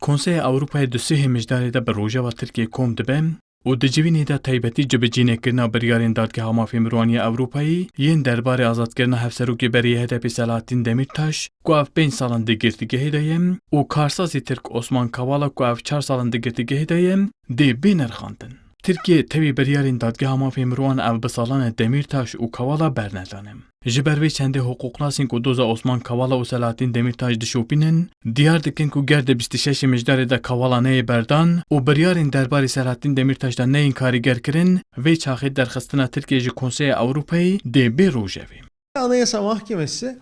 Konseya Avrupa'ya dosya hemejdarê de bi rojava Tirkiye kom dibe û di civînê de taybetî cibicînekirina biryarên Dadgeha Mafê Mirovaniya Ewropayî yên derbarê azadkirina hevserokê berî HDP Selahattin Demirtaş ku ev 5 salan di girtîgehê de ye û karsazê Tirk Osman Kavala ku ev 4 salan di girtîgehê de ye dê bênirxandin. Tirkiye tevî biryarên Dadgeha Mafê Mirovan ev bi salan Demirtaş û Kavala bernedane. Ji ber vê çendê hukuknasên ku doza Osman Kavala û Selahattin Demirtaş dişopînin, diyar dikin ku ger di 26 mijdarê de Kavala neyê berdan û biryarên derbarê Selahattin Demirtaş de neyên karîger kirin, vê çaxê derxistina Tirkiye ji Konseya Avrupayê dê bê rojevê. Anayasa Mahkemesi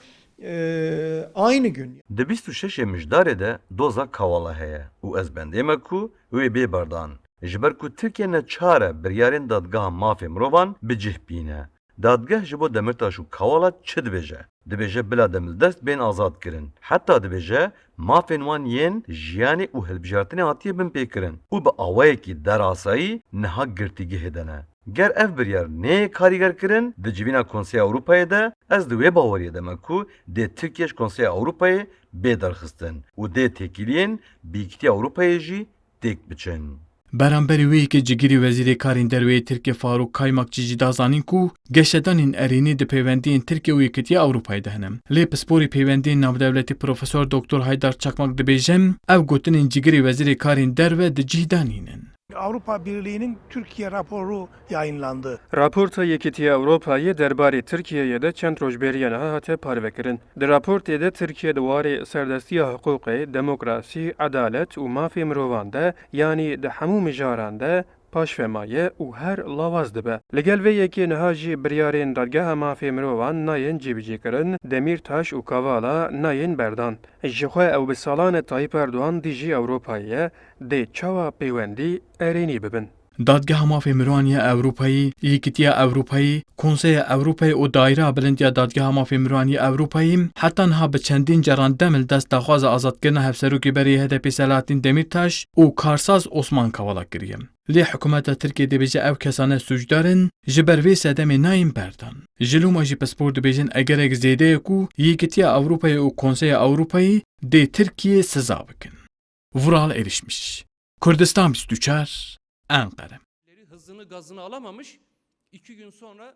aynı gün. Di 26 mijdarê de doza Kavala heye û ez bendê me ku wê bê berdan. Ji ber ku Tirkiye ne çare biryarên Dadgeha Mafê Mirovan bicih bîne. Dadgeh ji bo Demirtaş û Kavala çi dibêje? Dibêje bila demildest bên azad kirin. Heta dibêje mafên wan yên jiyanê û hilbijartinê hatiye bin pêkirin û bi awayekî derasayî niha girtîgehê de ne. Ger ev biryar neyê karîger kirin di civîna Konseya Avrupayê de ez di wê baweriyê de me ku dê Tirkiye ji Konseya Avrupayê bê derxistin û dê têkiliyên Bîkitiya Avrupayê jî têk biçin. Beramberî wê yekê cigirî Wezîrê Karên Derweyê Tirkiye Faruk Kaymakçî jî da zanîn ku geşedanên erênî di peywendiyên Tirkiye û Yekîtiya Avrupayê de hene. Lê pisporê peywendiyên navdewletî Profesör Doktor Haydar Çakmak dibêje ev gotinên cigirî Wezîrê Karên Derve di cih danînin. Avrupa Birliği'nin Türkiye raporu yayınlandı. Raporta Yekîtiya Avrupayê derbarê Tirkiyeyê de çend rojberiya niha hate parvekirin. Di raportê de Tirkiye di warê serdestiya hiqûqê, demokrasî, edalet û mafê mirovan de yanî di hemû mijaran de paşvemaye û her lawaz dibe. Li gel vê yekê niha jî biryarên Dadgeha Mafê Mirovan nayên cîbicîkirin, Demirtaş û Kavala nayên berdan. Ji xwe ew bi salan Tayyip Erdogan dijî Ewropayê dê çawa peywendî erênî bibin. Dadgeha Mafê Mirovaniya Ewropayî, Yekîtiya Ewropayî, Konseya Ewropayê û Daîreya Bilindiya Dadgeha Mafê Mirovaniya Ewropayî heta niha bi çendîn caran demil dest daxwaza azadkirina hevserokê berî HDP Selahattin Demirtaş û karsaz Osman Kavala kiriye. Lê hikûmeta Tirkiye dibêje ev kesane suçdarin ji ber vê sedemê nayên berdan. Ji lûma jî pispor dibêjin egerek zêde ye ku Yekîtiya Avrupayê û Konseya Avrupayî dê Tirkiye siza bikin. Vural erişmiş. Kurdistan 24 Ankara. Hızını gazını alamamış. 2 gün sonra